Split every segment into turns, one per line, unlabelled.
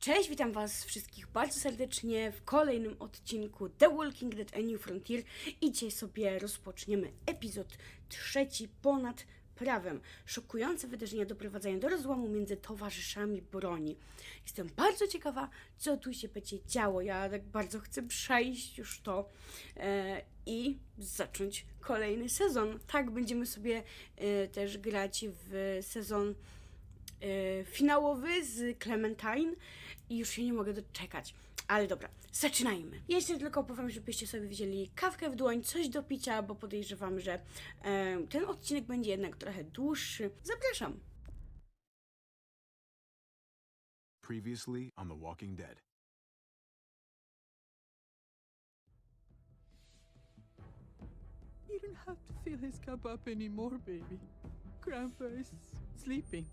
Cześć, witam was wszystkich bardzo serdecznie w kolejnym odcinku The Walking Dead A New Frontier i dzisiaj sobie rozpoczniemy epizod 3 ponad prawem. Szokujące wydarzenia doprowadzają do rozłamu między towarzyszami broni. Jestem bardzo ciekawa, co tu się będzie działo. Ja tak bardzo chcę przejść już to i zacząć kolejny sezon. Tak, będziemy sobie też grać w sezon finałowy z Clementine i już się nie mogę doczekać. Ale dobra, zaczynajmy. Jeszcze tylko powiem, żebyście sobie wzięli kawkę w dłoń, coś do picia, bo podejrzewam, że ten odcinek będzie jednak trochę dłuższy. Zapraszam!
Previously on The Walking Dead.
You don't have to fill his cup up anymore, baby. Grandpa is sleeping.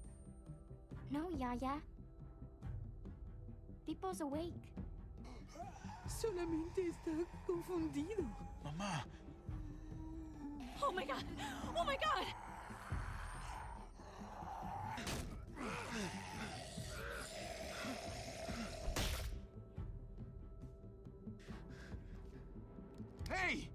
No, Yaya. People's awake.
Solamente está confundido.
Mamá,
Oh my god! Oh my god!
hey!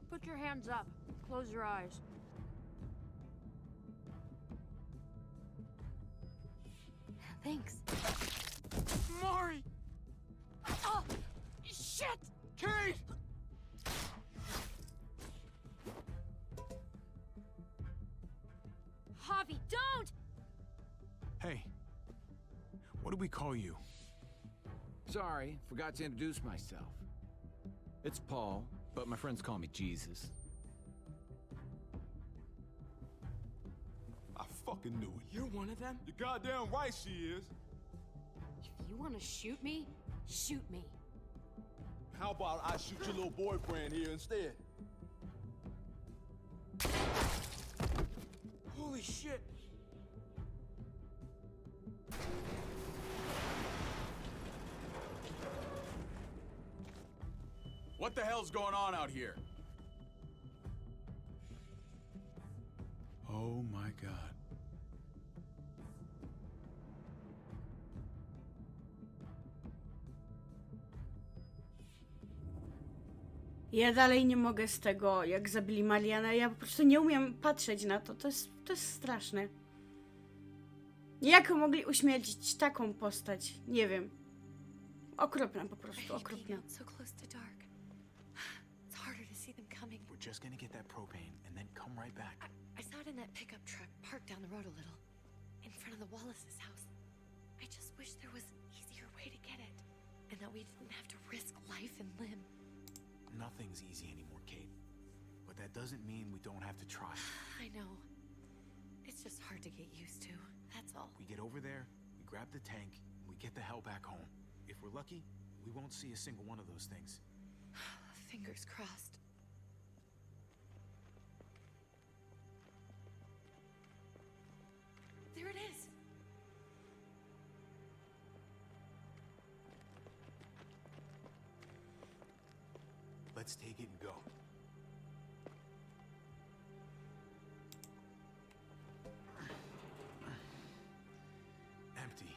Put your hands up. Close your eyes. Thanks.
Mari!
Oh! Shit!
Kate!
Javi, don't!
Hey, what do we call you?
Sorry, forgot to introduce myself. It's Paul, but my friends call me Jesus.
I fucking knew it.
You're one of them?
You're goddamn right she is.
If you want to shoot me, shoot me.
How about I shoot your little boyfriend here instead?
Holy shit!
What the hell's going on out here? Oh my god.
Ja dalej nie mogę z tego, jak zabili Mariana. Ja po prostu nie umiem patrzeć na to. To jest straszne. Jak mogli uśmiercić taką postać? Nie wiem. Okropna po prostu, okropna.
So close to dark. It's harder to see them coming.
We're just gonna get that propane and then come right back.
I saw it in that pickup truck parked down the road a little, in front of the Wallace's house. I just wish there was an easier way to get it, and that we didn't have to risk life and limb.
Nothing's easy anymore, Kate. But that doesn't mean we don't have to try.
I know. It's just hard to get used to. That's all.
We get over there, we grab the tank, and we get the hell back home. If we're lucky, we won't see a single one of those things.
Fingers crossed. There it is.
Let's take it and go. Empty.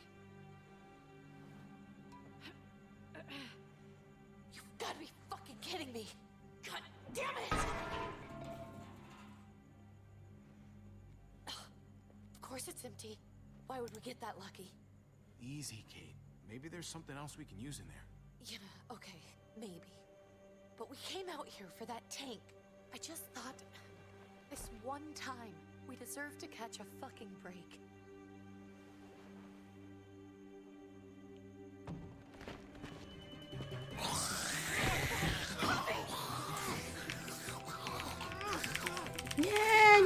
You've got to be fucking kidding me. God damn it! Of course it's empty. Why would we get that lucky?
Easy, Kate. Maybe there's something else we can use in there.
Yeah, okay, maybe. But we came out here for that tank. I just thought, this one time, we deserve to catch a fucking break.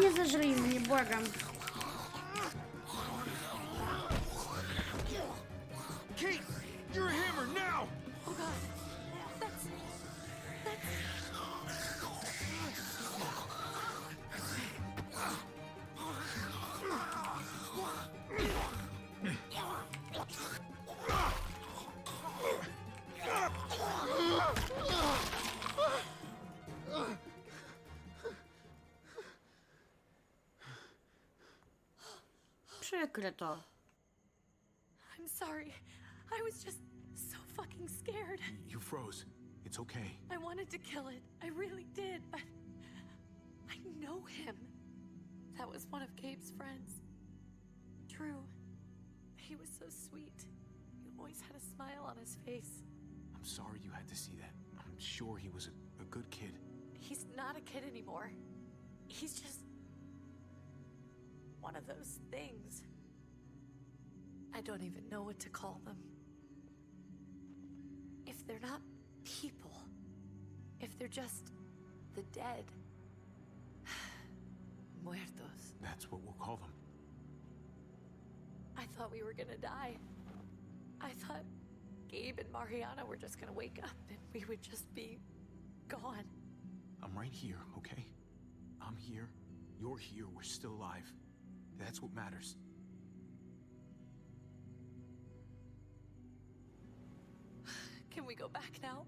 Nie zażryj mnie, błagam.
Kate, you're a hammer now!
Oh god, that's...
przykre to.
I'm sorry. I was just so fucking scared.
You froze. It's okay.
I wanted to kill it. I really did, but I know him. That was one of Gabe's friends. Drew. He was so sweet. He always had a smile on his face.
I'm sorry you had to see that. I'm sure he was a good kid.
He's not a kid anymore. He's just one of those things. I don't even know what to call them. If they're not people, if they're just the dead, muertos.
That's what we'll call them.
I thought we were gonna die. I thought Gabe and Mariana were just gonna wake up and we would just be gone.
I'm right here, okay? I'm here. You're here. We're still alive. That's what matters.
Can we go back now?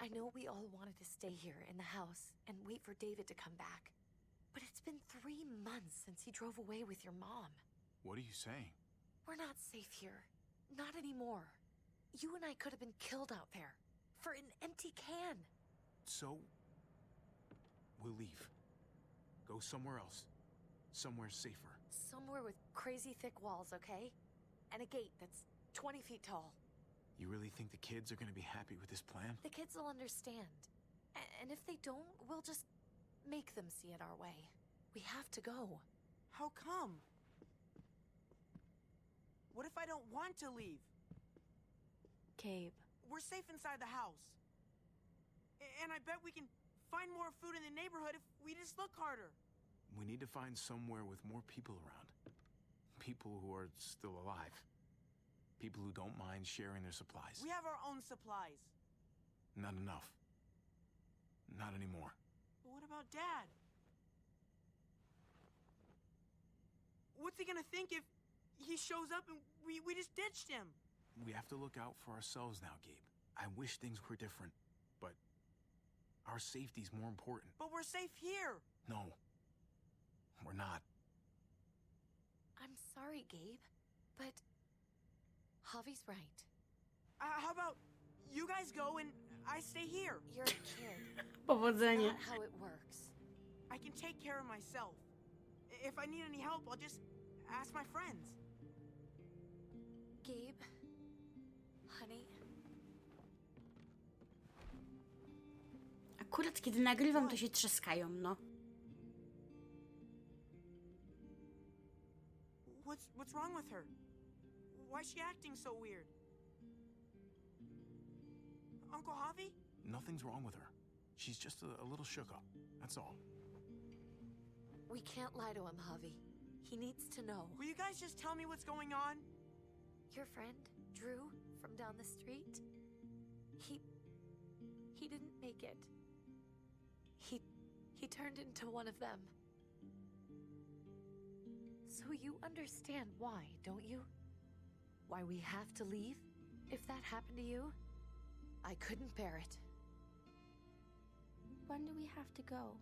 I know we all wanted to stay here in the house and wait for David to come back. But it's been 3 months since he drove away with your mom.
What are you saying?
We're not safe here. Not anymore. You and I could have been killed out there. For an empty can.
So, we'll leave. Go somewhere else. Somewhere safer.
Somewhere with crazy thick walls, okay? And a gate that's 20 feet tall.
You really think the kids are gonna be happy with this plan?
The kids will understand. And if they don't, we'll just make them see it our way. We have to go.
How come? What if I don't want to leave?
Gabe.
We're safe inside the house. And I bet we can find more food in the neighborhood if we just look harder.
We need to find somewhere with more people around. People who are still alive. People who don't mind sharing their supplies.
We have our own supplies.
Not enough. Not anymore.
But what about Dad? What's he gonna think if he shows up and we just ditched him?
We have to look out for ourselves now, Gabe. I wish things were different, but our safety's more important.
But we're safe here.
No, we're not.
I'm sorry, Gabe, but Javi's right.
How about you guys go and I stay here?
You're a kid.
Powodzenia.
Not how it works.
I can take care of myself. If I need any help, I'll just ask my friends.
Gabe, honey,
Akurat kiedy nagrywam, to się trzaskają, no.
What's wrong with her? Why's she acting so weird? Uncle Javi?
Nothing's wrong with her. She's just a little shook up. That's all.
we can't lie to him, Javi. He needs to know.
Will you guys just tell me what's going on?
Your friend, Drew, from down the street, he didn't make it. He turned into one of them. So you understand why, don't you? Why we have to leave? If that happened to you, I couldn't bear it.
When do we have to go?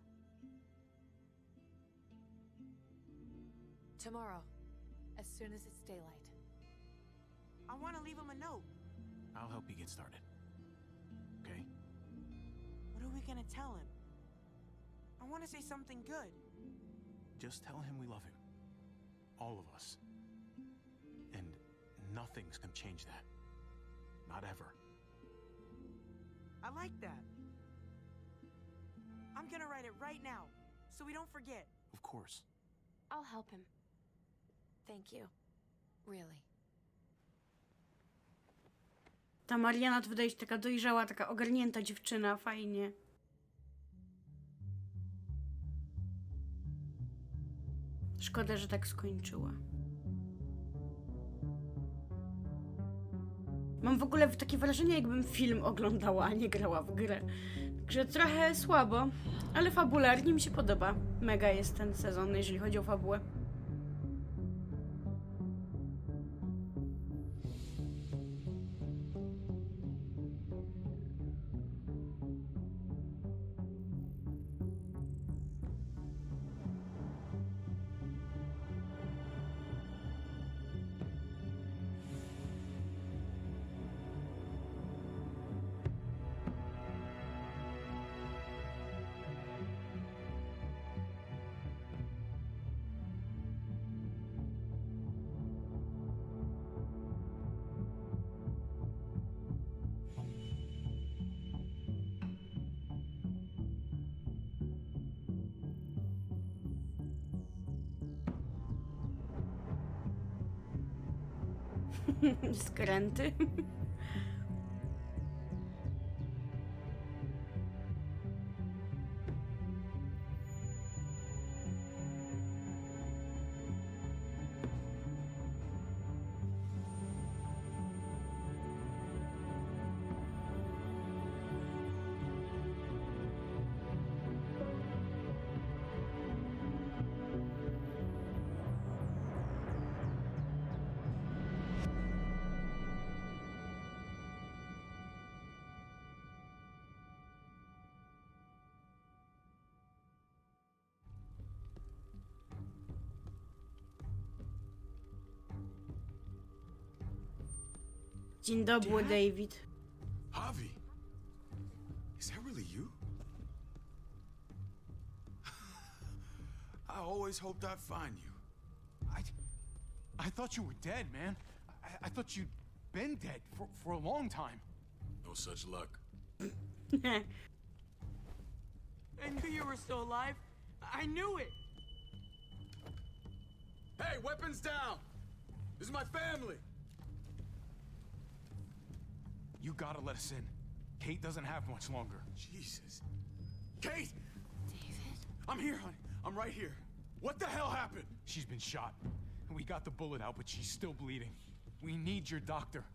Tomorrow, as soon as it's daylight.
I want to leave him a note.
I'll help you get started. Okay?
What are we gonna tell him? I want to say something good.
Just tell him we love him. All of us. And nothing's gonna change that. Not ever.
I like that. I'm gonna write it right now, so we don't forget.
Of course.
I'll help him.
Thank you. Really.
Ta Mariana to wydaje się taka dojrzała, taka ogarnięta dziewczyna, fajnie. Szkoda, że tak skończyła. Mam w ogóle takie wrażenie, jakbym film oglądała, a nie grała w grę. Także trochę słabo, ale fabularnie mi się podoba. Mega jest ten sezon, jeżeli chodzi o fabułę. Skręty. Dzień dobry, David.
Javi, is that really you? I always hoped I'd find you.
I thought you were dead, man. I thought you'd been dead for a long time.
No such luck.
I knew you were still alive. I knew it.
Hey, weapons down! This is my family!
You gotta let us in. Kate doesn't have much longer.
Jesus. Kate!
David?
I'm here, honey. I'm right here. What the hell happened?
She's been shot. We got the bullet out, but she's still bleeding. We need your doctor.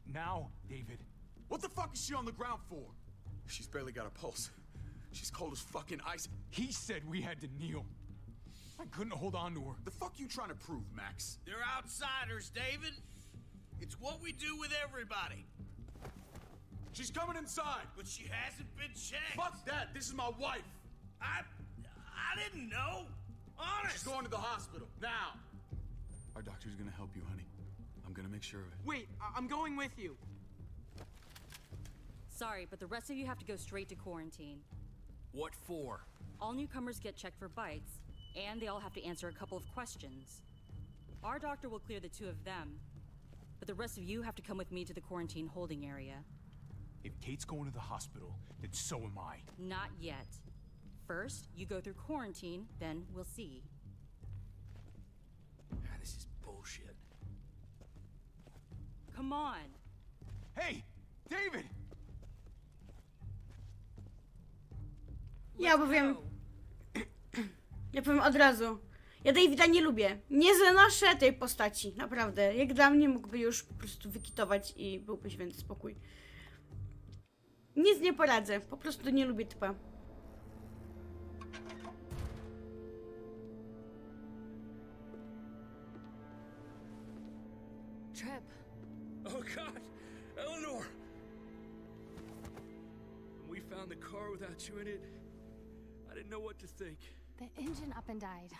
Now, David.
What the fuck is she on the ground for? She's barely got a pulse. She's cold as fucking ice.
He said we had to kneel. I couldn't hold on to her.
The fuck you trying to prove, Max?
They're outsiders, David. It's what we do with everybody.
She's coming inside.
But she hasn't been checked.
Fuck that. This is my wife.
I didn't know. Honest.
She's going to the hospital now. Our doctor's gonna help you, honey. I'm gonna make sure of it.
Wait, I'm going with you.
Sorry, but the rest of you have to go straight to quarantine.
What for?
All newcomers get checked for bites, and they all have to answer a couple of questions. Our doctor will clear the two of them, but the rest of you have to come with me to the quarantine holding area.
If Kate's going to the hospital, then so am I.
Not yet. First, you go through quarantine, then we'll see.
This is bullshit.
Come on.
Hey, David!
Ja powiem... Ja powiem od razu. Ja Davida nie lubię. Nie zanoszę tej postaci. Naprawdę. Jak dla mnie mógłby już po prostu wykitować i byłby święty spokój. Nic nie poradzę. Po prostu nie lubię typa.
Trip.
Oh God, Eleanor! When we found the car without you in it, I didn't know what to think.
The engine up and died.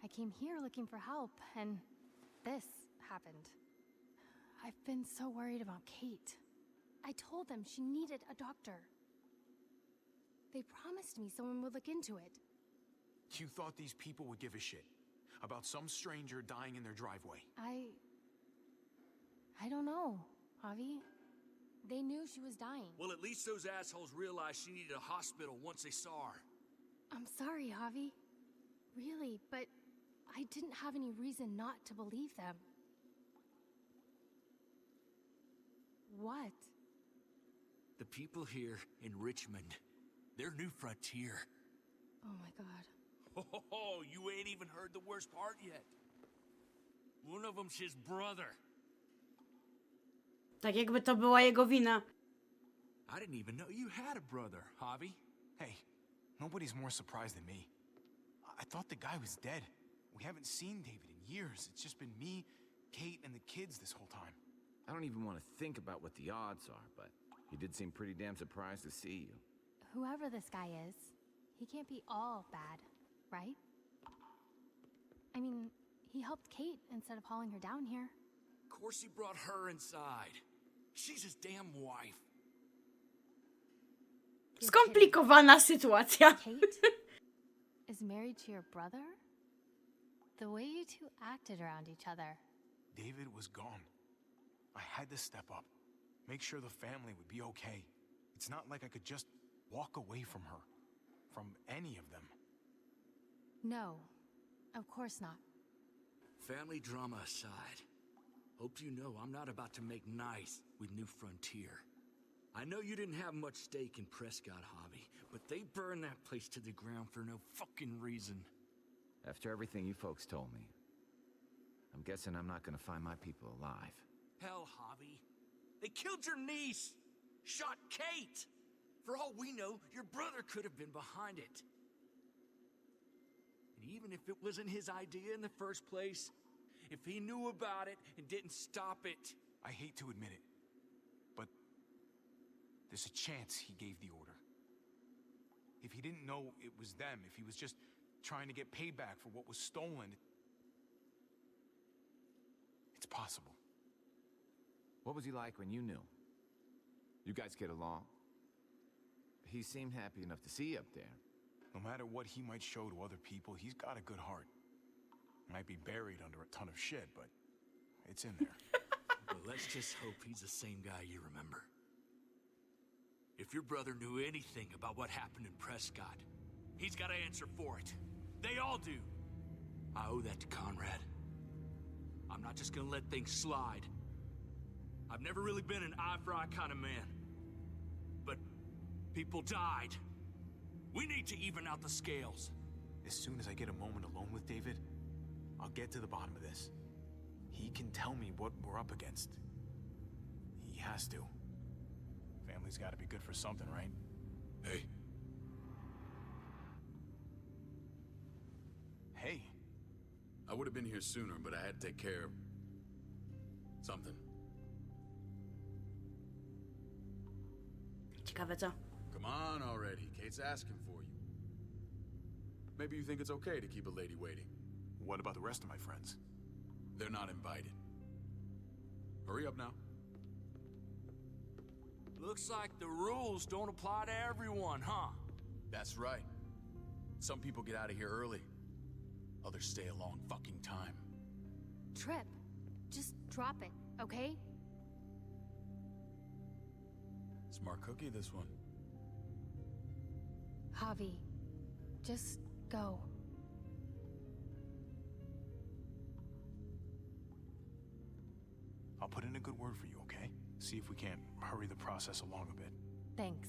I came here looking for help, and this happened. I've been so worried about Kate. I told them she needed a doctor. They promised me someone would look into it.
You thought these people would give a shit about some stranger dying in their driveway?
I don't know, Javi. They knew she was dying.
Well, at least those assholes realized she needed a hospital once they saw her.
I'm sorry, Javi. Really, but I didn't have any reason not to believe them. What?
The people here in Richmond, their new frontier.
Oh my God.
Oh, you ain't even heard the worst part yet. One of them's his brother.
Tak jakby to była jego wina.
I didn't even know you had a brother, Javi.
Hey, nobody's more surprised than me. I thought the guy was dead. We haven't seen David in years. It's just been me, Kate, and the kids this whole time.
I don't even want to think about what the odds are, but he did seem pretty damn surprised to see you.
Whoever this guy is, he can't be all bad, right? I mean, he helped Kate instead of hauling her down here.
Of course he brought her inside. She's his damn wife.
Skomplikowana sytuacja.
Kate is married to your brother? The way you two acted around each other.
David was gone. I had to step up, make sure the family would be okay. It's not like I could just walk away from her, from any of them.
No, of course not.
Family drama aside, hope you know I'm not about to make nice with New Frontier. I know you didn't have much stake in Prescott, Javi, but they burned that place to the ground for no fucking reason.
After everything you folks told me, I'm guessing I'm not gonna find my people alive.
Hell, Javi. They killed your niece! Shot Kate! For all we know, your brother could have been behind it. And even if it wasn't his idea in the first place, if he knew about it and didn't stop it...
I hate to admit it, but there's a chance he gave the order. If he didn't know it was them, if he was just trying to get payback for what was stolen, it's possible.
What was he like when you knew? You guys get along? He seemed happy enough to see you up there.
No matter what he might show to other people, he's got a good heart. Might be buried under a ton of shit, but it's in there.
Well, let's just hope he's the same guy you remember. If your brother knew anything about what happened in Prescott, he's got to answer for it. They all do. I owe that to Conrad. I'm not just gonna let things slide. I've never really been an eye-for-eye kind of man. But people died. We need to even out the scales.
As soon as I get a moment alone with David, I'll get to the bottom of this. He can tell me what we're up against. He has to. Family's gotta be good for something, right?
Hey.
Hey.
I would have been here sooner, but I had to take care of... something.
Ciekawe co?
Come on already. Kate's asking for you. Maybe you think it's okay to keep a lady waiting.
What about the rest of my friends?
They're not invited. Hurry up now.
Looks like the rules don't apply to everyone, huh?
That's right. Some people get out of here early. Others stay a long fucking time.
Trip, just drop it, okay?
Smart cookie, this one.
Javi, just go.
I'll put in a good word for you, okay? See if we can't hurry the process along a bit.
Thanks.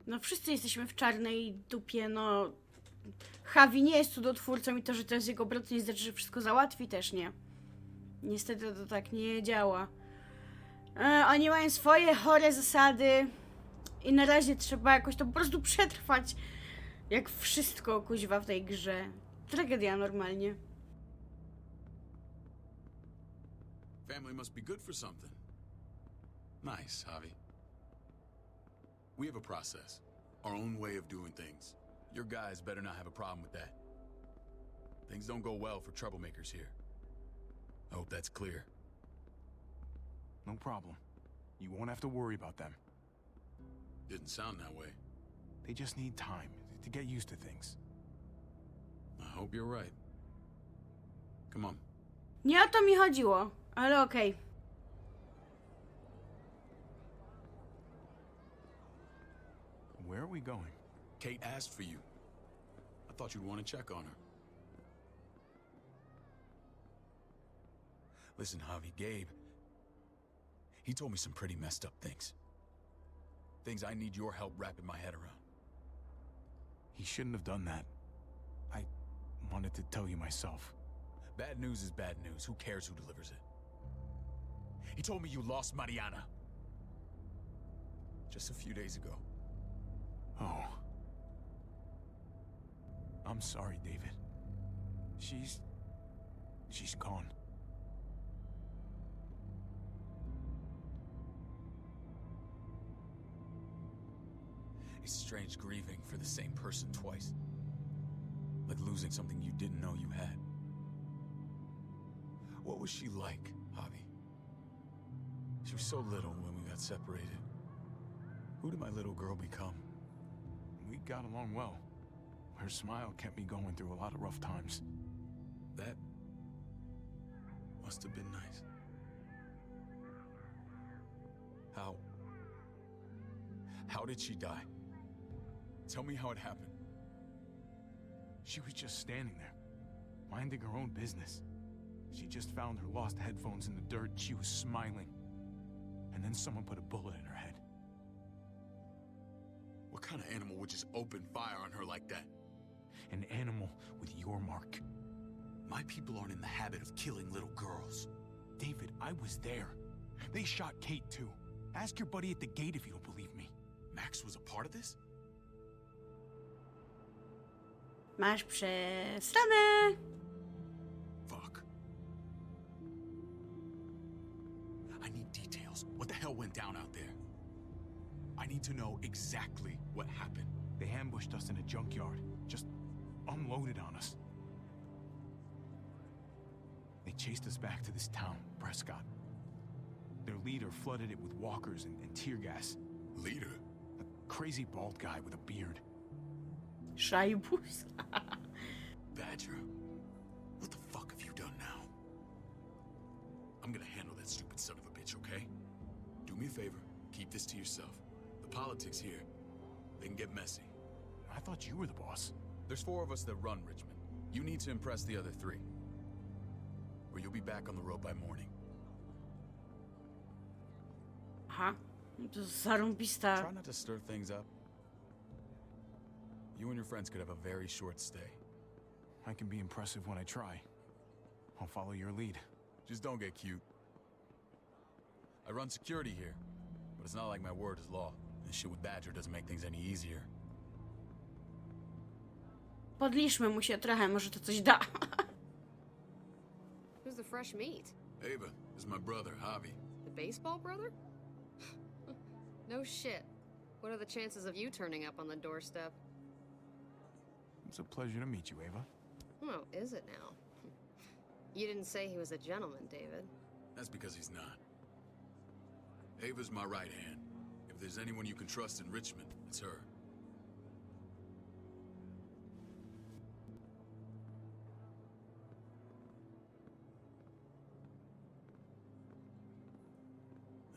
No wszyscy jesteśmy w czarnej dupie, no... Javi nie jest cudotwórcą i to, że to jest jego brat, nie znaczy, że wszystko załatwi, też nie. Niestety to tak nie działa. Oni mają swoje chore zasady i na razie trzeba jakoś to po prostu przetrwać. Jak wszystko, kuźwa, w tej grze. Tragedia normalnie.
Family must be good for something. Nice, Javi. We have a process, our own way of doing things. Your guys better not have a problem with that. Things don't go well for troublemakers here. I hope that's clear.
No problem. You won't have to worry about them.
Didn't sound that way.
They just need time to get used to things.
I hope you're right. Come on.
Nie o to mi chodziło, ale okej.
Where are we going?
Kate asked for you. I thought you'd want to check on her. Listen, Javi, Gabe, he told me some pretty messed up things. Things I need your help wrapping my head around.
He shouldn't have done that. I wanted to tell you myself.
Bad news is bad news. Who cares who delivers it? He told me you lost Mariana. Just a few days ago.
Oh. I'm sorry, David. She's gone.
It's strange grieving for the same person twice. Like losing something you didn't know you had. What was she like, Javi? She was so little when we got separated. Who did my little girl become?
We got along well. Her smile kept me going through a lot of rough times.
That must have been nice. How did she die? Tell me how it happened.
She was just standing there, minding her own business. She just found her lost headphones in the dirt. She was smiling. And then someone put a bullet in her head.
What kind of animal would just open fire on her like that?
An animal with your mark.
My people aren't in the habit of killing little girls.
David, I was there. They shot Kate too. Ask your buddy at the gate if you don't believe me.
Max was a part of this?
Masz przesrane.
Fuck. I need details. What the hell went down out there? I need to know exactly what happened.
They ambushed us in a junkyard. Just unloaded on us. They chased us back to this town, Prescott. Their leader flooded it with walkers and tear gas.
Leader?
A crazy bald guy with a beard.
Szajbus.
Badger, what the fuck have you done now? I'm gonna handle that stupid son of a bitch, okay? Do me a favor, keep this to yourself. The politics here, they can get messy.
I thought you were the boss.
There's 4 of us that run Richmond. You need to impress the other 3. Or you'll be back on the road by morning.
Aha, to zarąbista.
Try not to stir things up. You and your friends could have a very short stay.
I can be impressive when I try. I'll follow your lead.
Just don't get cute. I run security here, but it's not like my word is law. This shit with Badger doesn't make things any easier.
Podliczmy mu się trochę, może to coś da.
Who's the fresh meat?
Ava, this is my brother, Javi.
The baseball brother? No shit. What are the chances of you turning up on the doorstep?
It's a pleasure to meet you, Ava.
Oh, is it now? You didn't say he was a gentleman, David.
That's because he's not. Ava's my right hand. If there's anyone you can trust in Richmond, it's her.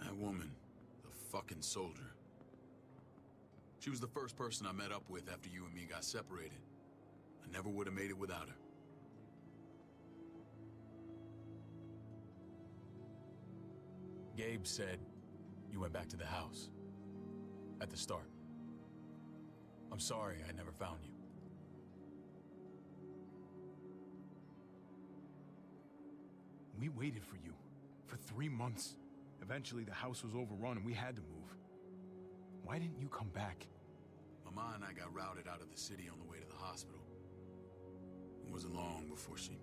That woman, the fucking soldier. She was the first person I met up with after you and me got separated. I never would have made it without her. Gabe said you went back to the house. At the start. I'm sorry I never found you.
We waited for you. For 3 months. Eventually the house was overrun and we had to move. Why didn't you come back?
Mama and I got routed out of the city on the way to the hospital. It wasn't long before she...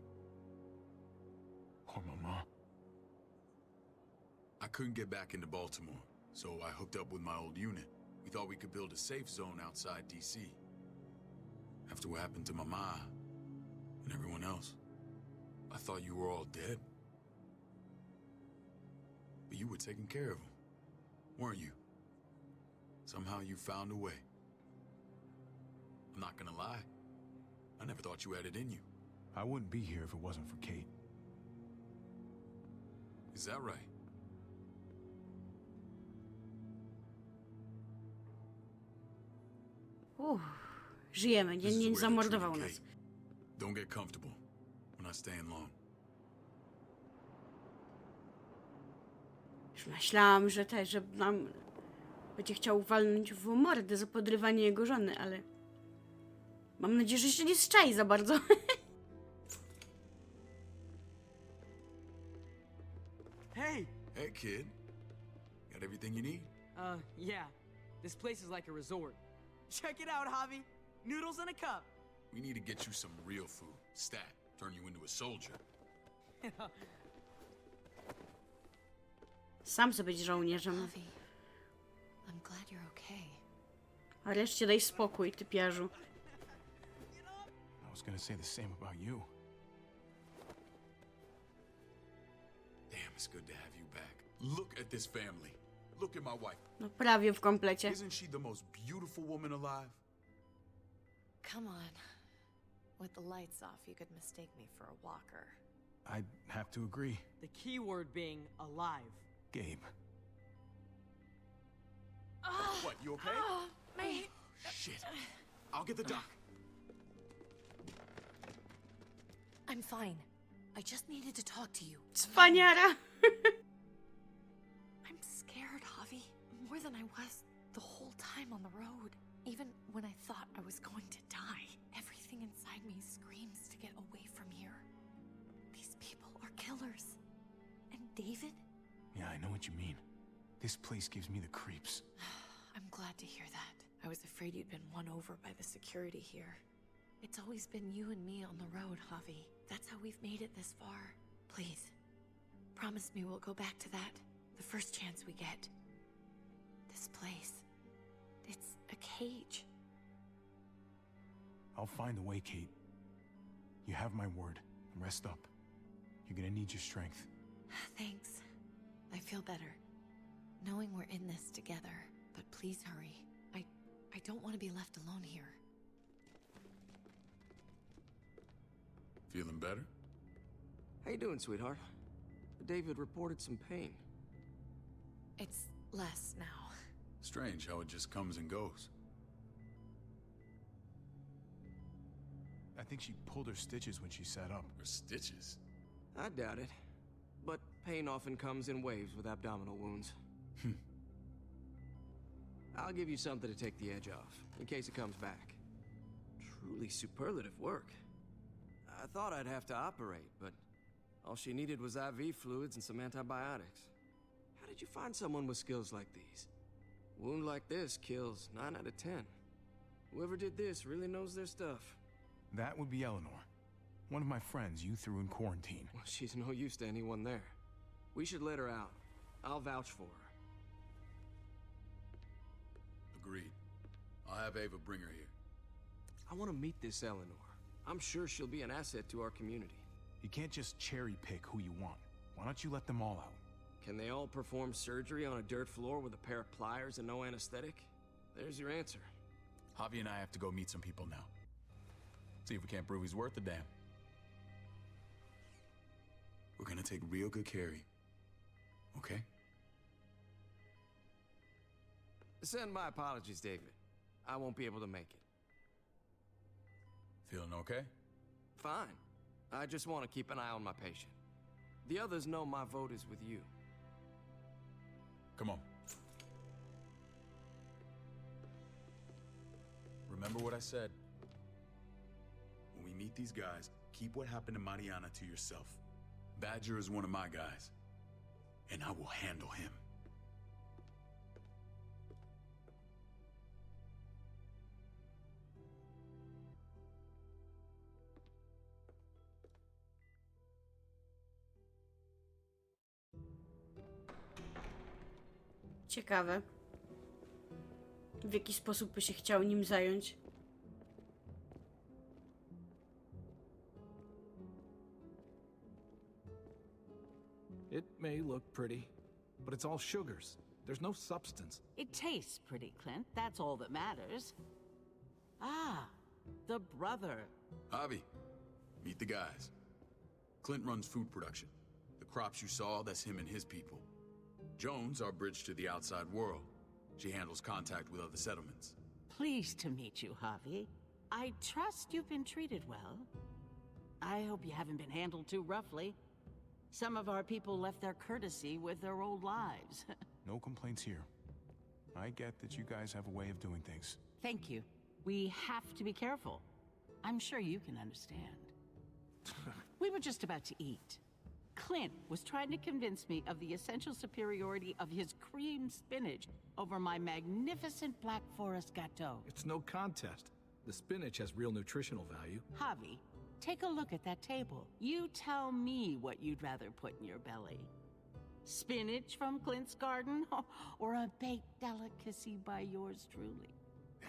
Poor Mama.
I couldn't get back into Baltimore, so I hooked up with my old unit. We thought we could build a safe zone outside D.C. After what happened to Mama and everyone else, I thought you were all dead. But you were taking care of them, weren't you? Somehow you found a way. I'm not gonna lie. I never thought you had it in you.
I wouldn't be here if it wasn't for Kate.
Is that right?
Żyjemy,
This is
nie
where they
zamordował
treat
nas.
Kate. Don't get comfortable. We're not staying long.
Już myślałam, że że nam będzie chciał walnąć w mordę za podrywanie jego żony, ale mam nadzieję, że się nie zczai za bardzo.
Hey!
Hey, kid. Got everything you need?
Yeah. This place is like a resort. Check it out, Javi. Noodles in a cup.
We need to get you some real food. Stat. Turn you into a soldier.
Sam chcę być żołnierzem.
Javi, I'm glad you're okay.
A reszcie daj spokój, typiarzu.
I was gonna say the same about you.
Damn, it's good to have you back. Look at this family. Look at my wife.
No prawie w komplecie.
Isn't she the most beautiful woman alive?
Come on. With the lights off, you could mistake me for a walker.
I'd have to agree.
The key word being alive.
Gabe.
What, you okay?
My...
Shit. I'll get the doc.
I'm fine. I just needed to talk to you.
Cwaniara.
I'm scared, Javi. More than I was the whole time on the road. Even when I thought I was going to die, everything inside me screams to get away from here. These people are killers. And David?
Yeah, I know what you mean. This place gives me the creeps.
I'm glad to hear that. I was afraid you'd been won over by the security here. It's always been you and me on the road, Javi. That's how we've made it this far. Please, promise me we'll go back to that the first chance we get. This place, it's a cage.
I'll find a way, Kate. You have my word. Rest up. You're gonna need your strength.
Thanks. I feel better. Knowing we're in this together. But please hurry. I don't want to be left alone here.
Feeling better?
How you doing, sweetheart? David reported some pain.
It's less now.
Strange how it just comes and goes.
I think she pulled her stitches when she sat up.
Her stitches?
I doubt it. But pain often comes in waves with abdominal wounds. I'll give you something to take the edge off, in case it comes back. Truly superlative work. I thought I'd have to operate, but all she needed was IV fluids and some antibiotics. How did you find someone with skills like these? A wound like this kills 9 out of 10. Whoever did this really knows their stuff.
That would be Eleanor. One of my friends you threw in quarantine.
Well, she's no use to anyone there. We should let her out. I'll vouch for her.
Agreed. I'll have Ava bring her here.
I want to meet this Eleanor. I'm sure she'll be an asset to our community.
You can't just cherry pick who you want. Why don't you let them all out?
Can they all perform surgery on a dirt floor with a pair of pliers and no anesthetic? There's your answer.
Javi and I have to go meet some people now. See if we can't prove he's worth the damn. We're gonna take real good care of you. Okay?
Send my apologies, David. I won't be able to make it.
Feeling okay?
Fine. I just want to keep an eye on my patient. The others know my vote is with you.
Come on. Remember what I said. When we meet these guys, keep what happened to Mariana to yourself. Badger is one of my guys, and I will handle him.
Ciekawe. W jaki sposób by się chciał nim zająć?
It may look pretty, but it's all sugars. There's no substance.
It tastes pretty, Clint. That's all that matters. Ah, the brother.
Javi, meet the guys. Clint runs food production. The crops you saw, that's him and his people. Jones, our bridge to the outside world. She handles contact with other settlements.
Pleased to meet you, Javi. I trust you've been treated well. I hope you haven't been handled too roughly. Some of our people left their courtesy with their old lives.
No complaints here. I get that you guys have a way of doing things.
Thank you. We have to be careful. I'm sure you can understand. We were just about to eat. Clint was trying to convince me of the essential superiority of his cream spinach over my magnificent Black Forest gâteau.
It's no contest. The spinach has real nutritional value.
Javi, take a look at that table. You tell me what you'd rather put in your belly. Spinach from Clint's garden, or a baked delicacy by yours truly?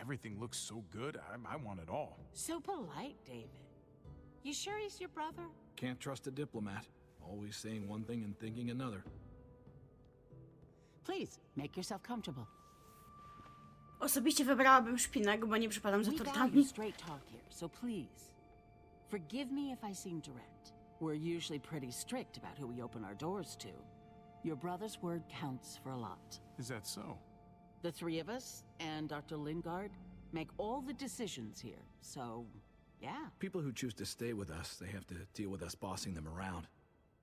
Everything looks so good, I want it all.
So polite, David. You sure he's your brother?
Can't trust a diplomat. Always saying one thing and thinking another.
Please, make yourself comfortable.
Osobiście wybrałabym szpinak, bo nie przypadam za
We value
tortami.
straight talk here, so please, forgive me if I seem direct. We're usually pretty strict about who we open our doors to. Your brother's word counts for a lot.
Is that so?
The three of us and Dr. Lingard make all the decisions here, so yeah.
People who choose to stay with us, they have to deal with us bossing them around.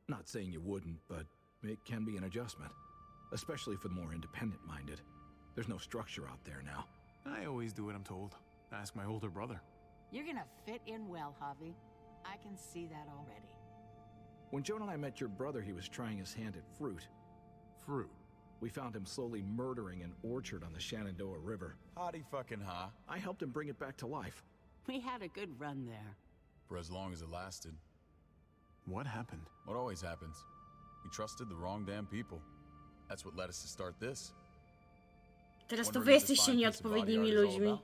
Not saying you wouldn't, but it can be an adjustment. Especially for the more independent-minded. There's no structure out there now.
I always do what I'm told. Ask my older brother.
You're gonna fit in well, Javi. I can see that already.
When Joan and I met your brother, he was trying his hand at fruit.
Fruit?
We found him slowly murdering an orchard on the Shenandoah River.
Howdy fucking ha.
I helped him bring it back to life.
We had a good run there.
For as long as it lasted.
What happened?
What always happens. We trusted the wrong damn people. That's what led us to start this.
Teraz to wy jesteście nieodpowiednimi ludźmi.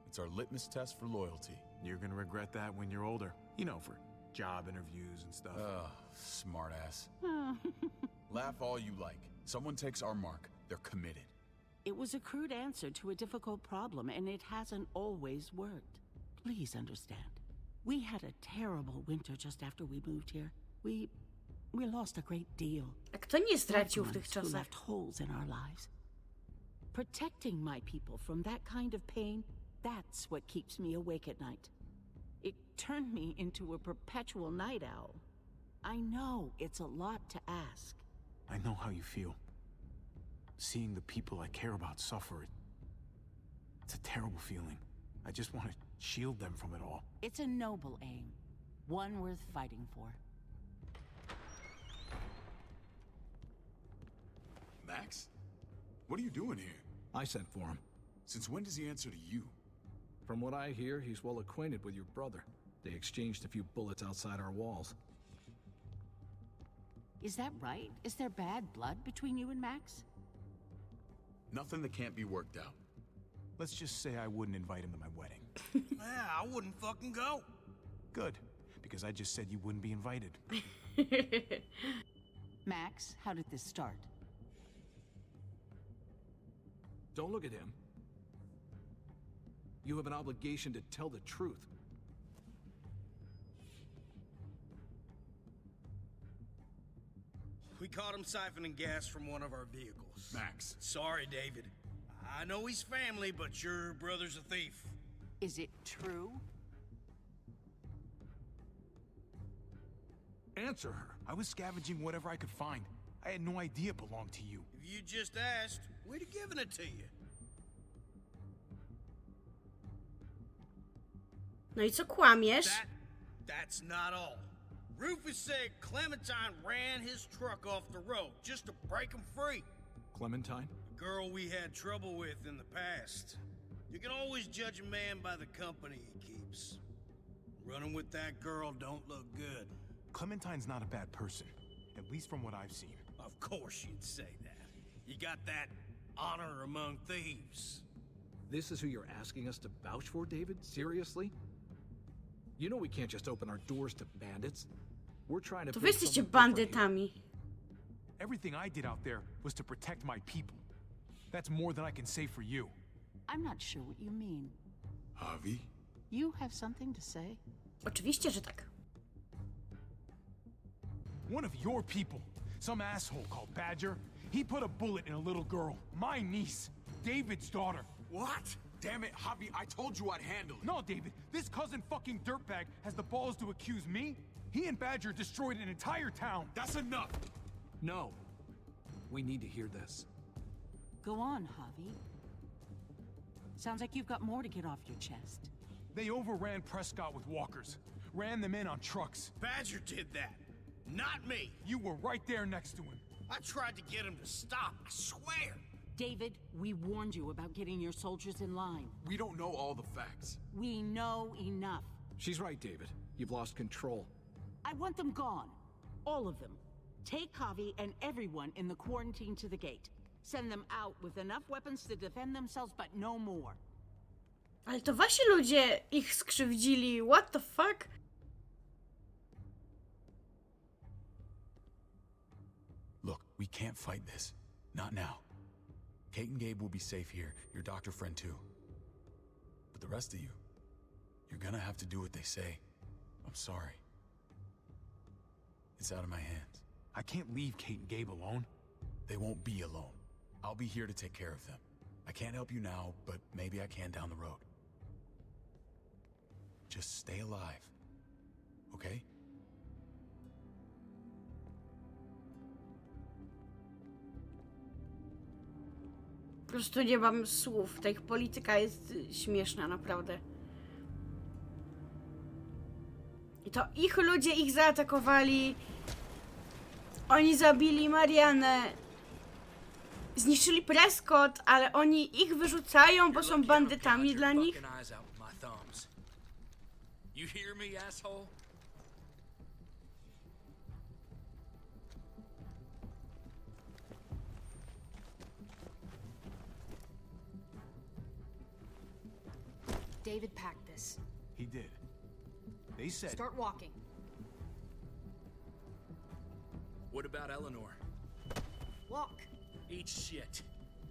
It's our litmus test for loyalty.
You're gonna regret that when you're older. You know, for job interviews and stuff.
Smart ass. Laugh all you like. Someone takes our mark, they're committed.
It was a crude answer to a difficult problem, and it hasn't always worked. Please understand. We had a terrible winter just after we moved here. We lost a great deal.
A kto nie stracił w tych
Who
czasach?
left holes in our lives. Protecting my people from that kind of pain, that's what keeps me awake at night. It turned me into a perpetual night owl. I know it's a lot to ask.
I know how you feel. Seeing the people I care about suffer, it's a terrible feeling. I just want to shield them from it all.
It's a noble aim, one worth fighting for.
Max? What are you doing here?
I sent for him.
Since when does he answer to you?
From what I hear, he's well acquainted with your brother. They exchanged a few bullets outside our walls.
Is that right? Is there bad blood between you and Max?
Nothing that can't be worked out.
Let's just say I wouldn't invite him to my wedding.
Yeah, I wouldn't fucking go.
Good, because I just said you wouldn't be invited.
Max, how did this start?
Don't look at him. You have an obligation to tell the truth.
We caught him siphoning gas from one of our vehicles.
Max.
Sorry, David. I know he's family, but your brother's a thief.
Is it true?
Answer her.
I was scavenging whatever I could find. I had no idea it belonged to you.
If you just asked, we'd have given it to you.
No i co, kłamiesz?
That's not all. Rufus said Clementine ran his truck off the road just to break him free.
Clementine?
A girl we had trouble with in the past. You can always judge a man by the company he keeps. Running with that girl don't look good.
Clementine's not a bad person, at least from what I've seen.
Of course you'd say that. You got that honor among thieves.
This is who you're asking us to vouch for, David? Seriously? You know we can't just open our doors to bandits. We're trying to...
To wy jesteście bandytami.
Everything I did out there was to protect my people. That's more than I can say for you.
I'm not sure what you mean.
Javi?
You have something to say?
Oczywiście, że tak.
One of your people, some asshole called Badger, he put a bullet in a little girl, my niece, David's daughter.
What? Damn it, Javi, I told you I'd handle it.
No, David, this cousin fucking dirtbag has the balls to accuse me? He and Badger destroyed an entire town.
That's enough.
No. We need to hear this.
Go on, Javi. Sounds like you've got more to get off your chest.
They overran Prescott with walkers. Ran them in on trucks.
Badger did that. Not me.
You were right there next to him.
I tried to get him to stop, I swear.
David, we warned you about getting your soldiers in line.
We don't know all the facts.
We know enough.
She's right, David. You've lost control.
I want them gone. All of them. Take Javi and everyone in the quarantine to the gate. Send them out with enough weapons to defend themselves, but no more.
Ale to wasi ludzie ich skrzywdzili. What the fuck?
Look, we can't fight this. Not now. Kate and Gabe will be safe here, your doctor friend too. But the rest of you, you're gonna have to do what they say. I'm sorry. It's out of my hands.
I can't leave Kate and Gabe alone.
They won't be alone. I'll be here to take care of them. I can't help you now, but maybe I can down the road. Just stay alive, okay?
Po prostu nie mam słów. Ta ich polityka jest śmieszna, naprawdę. I to ich ludzie ich zaatakowali. Oni zabili Marianę. Zniszczyli Prescott, ale oni ich wyrzucają, bo są bandytami dla nich.
You hear me, asshole?
David packed this.
He did. They said...
Start walking.
What about Eleanor?
Walk.
Eat shit.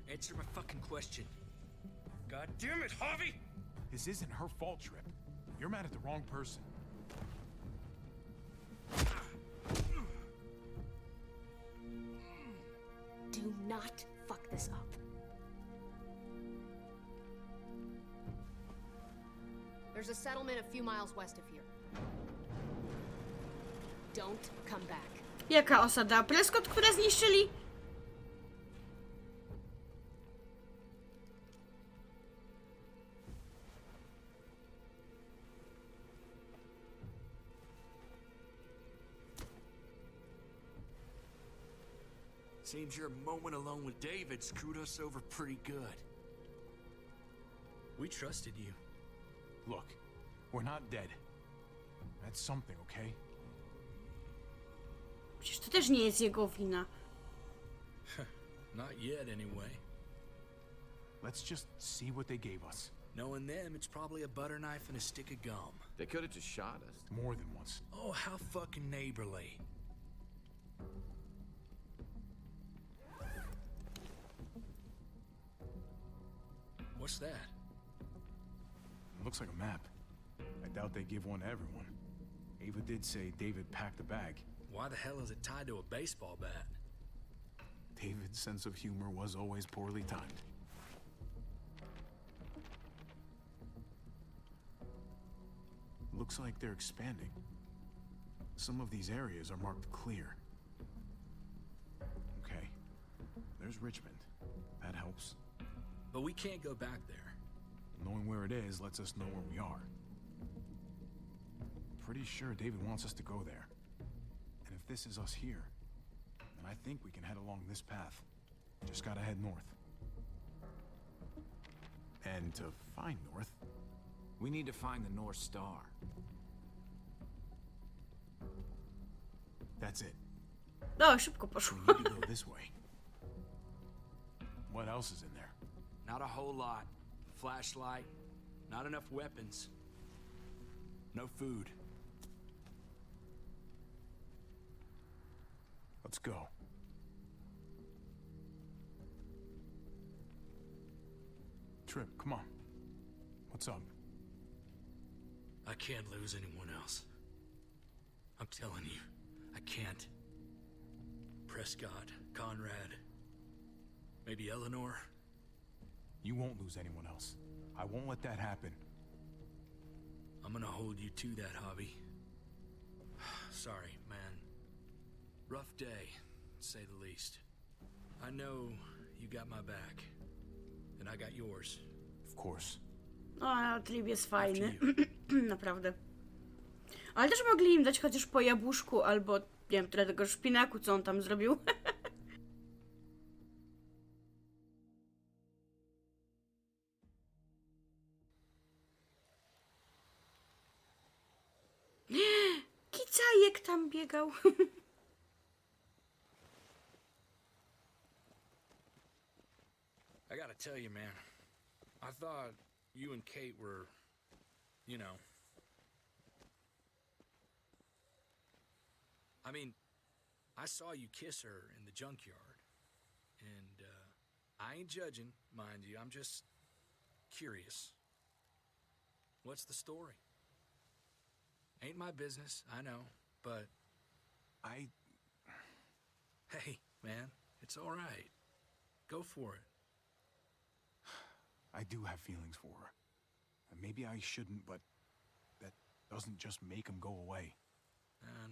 Answer my fucking question. God damn it, Javi!
This isn't her fault, Trip. You're mad at the wrong person.
Do not fuck this up. There's a settlement a few miles west of here. Don't come back.
Jaka osada? Prescott, które zniszczyli?
Seems your moment alone with David screwed us over pretty good. We trusted you.
Look, we're not dead. That's something, okay?
Przecież to też nie jest jego wina.
Not yet, anyway.
Let's just see what they gave us.
Knowing them, it's probably a butter knife and a stick of gum.
They could have just shot us.
More than once.
Oh, how fucking neighborly. What's that?
It looks like a map. I doubt they give one to everyone. Ava did say David packed a bag.
Why the hell is it tied to a baseball bat?
David's sense of humor was always poorly timed. Looks like they're expanding. Some of these areas are marked clear. Okay. There's Richmond. That helps.
But we can't go back there.
Knowing where it is lets us know where we are. Pretty sure David wants us to go there. And if this is us here, then I think we can head along this path. Just gotta head north. And to find north...
We need to find the North Star.
That's it.
No, szybko poszło.
We need to go this way. What else is in there?
Not a whole lot. Flashlight, not enough weapons. No food.
Let's go. Trip, come on. What's up?
I can't lose anyone else. I'm telling you, I can't. Prescott, Conrad, maybe Eleanor.
You won't lose anyone else. I won't let that happen.
I'm gonna hold you to that, Javi. Sorry, man. Rough day, to say the least. I know you got my back, and I got yours.
Of course.
O, trip jest fajny. Naprawdę. Ale też mogli im dać chociaż po jabłuszku albo, nie wiem, tyle tego szpinaku, co on tam zrobił. Kicajek tam biegał.
I gotta tell you, man, I thought you and Kate were, you know. I mean, I saw you kiss her in the junkyard, and I ain't judging, mind you, I'm just curious. What's the story? Ain't my business, I know, but... Hey, man, it's all right. Go for it.
I do have feelings for her. And maybe I shouldn't, but that doesn't just make them go away.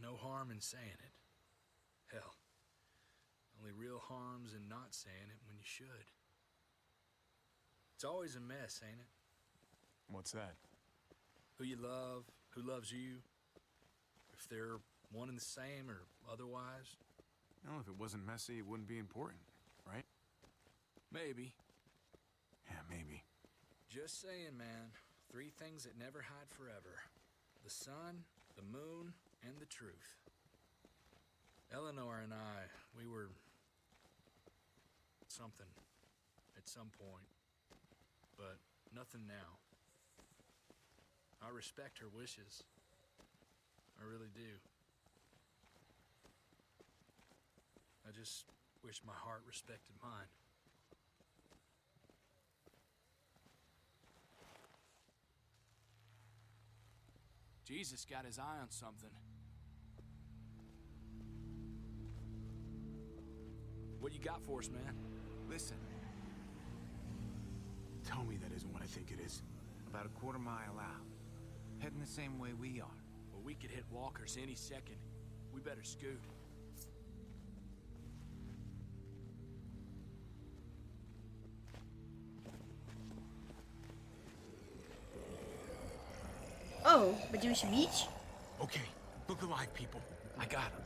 No harm in saying it. Hell, only real harm's in not saying it when you should. It's always a mess, ain't it?
What's that?
Who you love, who loves you, if they're one and the same or otherwise.
Well, if it wasn't messy, it wouldn't be important, right?
Maybe.
Yeah, maybe.
Just saying, man. 3 things that never hide forever. The sun, the moon, and the truth. Eleanor and I, we were... something. At some point. But nothing now. I respect her wishes. I really do. I just wish my heart respected mine. Jesus got his eye on something. What you got for us, man?
Listen.
Tell me that isn't what I think it is.
About a quarter mile out. Heading the same way we are.
Well, we could hit walkers any second. We better scoot.
O, będziemy się bić?
Okay, look alive, people. I got him.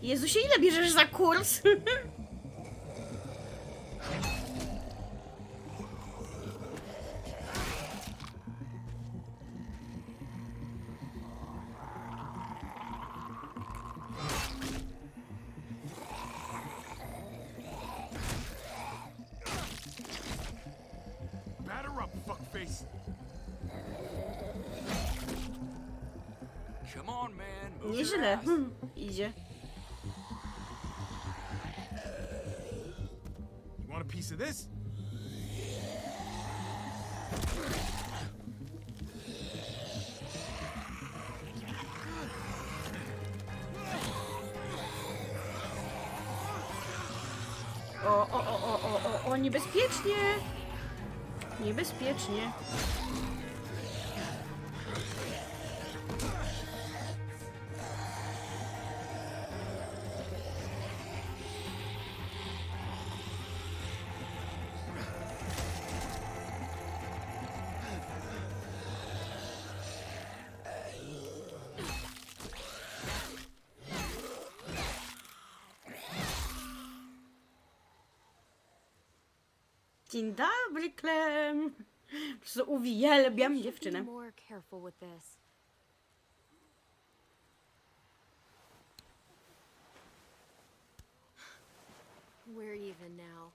Jezusie, ile bierzesz za kurs?
Batter up, fuckface.
Come on, man. Move your
Nieźle.
ass.
Idzie.
You want a piece of this?
O, niebezpiecznie. Niebezpiecznie. Dzień dobry, Clem. Po prostu uwielbiam dziewczynę.
More careful with this. We're even now.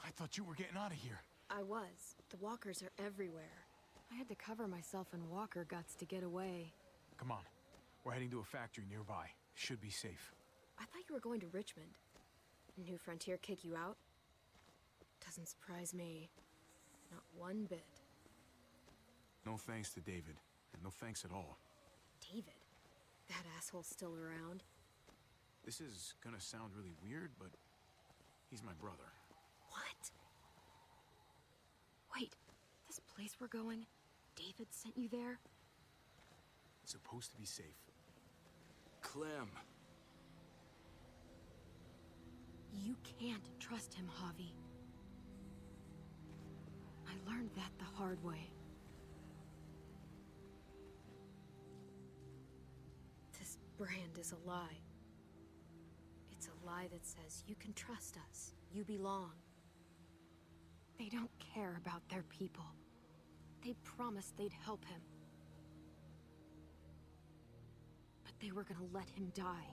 I thought you were getting out of here.
I was. The walkers are everywhere. I had to cover myself in walker guts to get away.
Come on. We're heading to a factory nearby. Should be safe.
I thought you were going to Richmond. New Frontier kick you out? Doesn't surprise me. Not one bit.
No thanks to David. And no thanks at all.
David? That asshole's still around?
This is gonna sound really weird, but he's my brother.
What? Wait, this place we're going, David sent you there?
It's supposed to be safe.
Clem.
You can't trust him, Javi. I learned that the hard way. This brand is a lie. It's a lie that says you can trust us, you belong. They don't care about their people. They promised they'd help him. But they were gonna let him die.